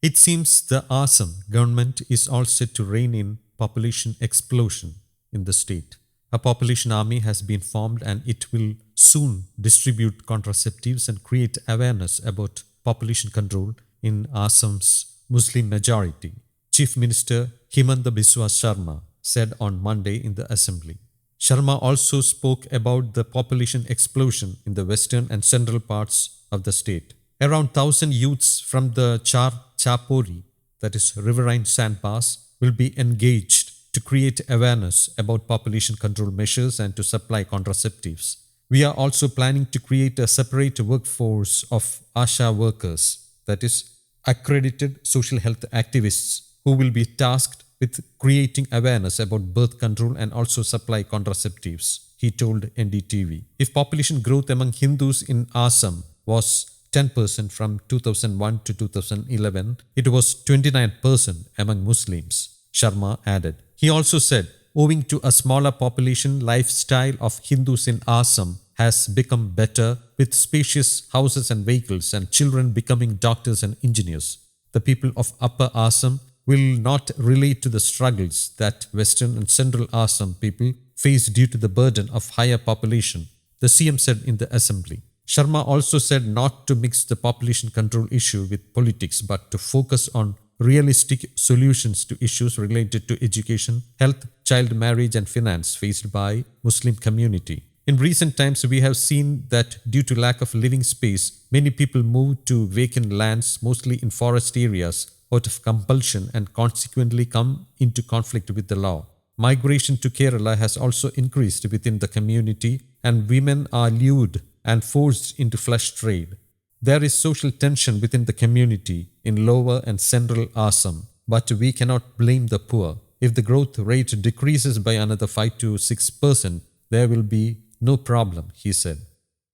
It seems the Assam government is all set to rein in population explosion in the state. A population army has been formed and it will soon distribute contraceptives and create awareness about population control in Assam's Muslim majority. Chief Minister Himanta Biswa Sharma said on Monday in the assembly. Sharma also spoke about the population explosion in the western and central parts of the state. Around 1,000 youths from the Char Chapori, that is riverine sandbars, will be engaged to create awareness about population control measures and to supply contraceptives. We are also planning to create a separate workforce of ASHA workers, that is, accredited social health activists, who will be tasked with creating awareness about birth control and also supply contraceptives, he told NDTV. If population growth among Hindus in Assam was 10% from 2001 to 2011, it was 29% among Muslims, Sharma added. He also said, owing to a smaller population, lifestyle of Hindus in Assam has become better with spacious houses and vehicles and children becoming doctors and engineers. The people of Upper Assam will not relate to the struggles that Western and Central Assam people face due to the burden of higher population, the CM said in the assembly. Sharma also said not to mix the population control issue with politics but to focus on realistic solutions to issues related to education, health, child marriage and finance faced by Muslim community. In recent times, we have seen that due to lack of living space, many people move to vacant lands, mostly in forest areas, out of compulsion and consequently come into conflict with the law. Migration to Kerala has also increased within the community and women are lured and forced into flesh trade. There is social tension within the community in lower and central Assam, but we cannot blame the poor. If the growth rate decreases by another 5 to 6%, there will be no problem, he said.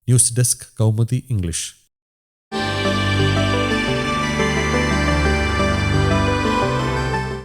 News Desk, Kaumudi, English.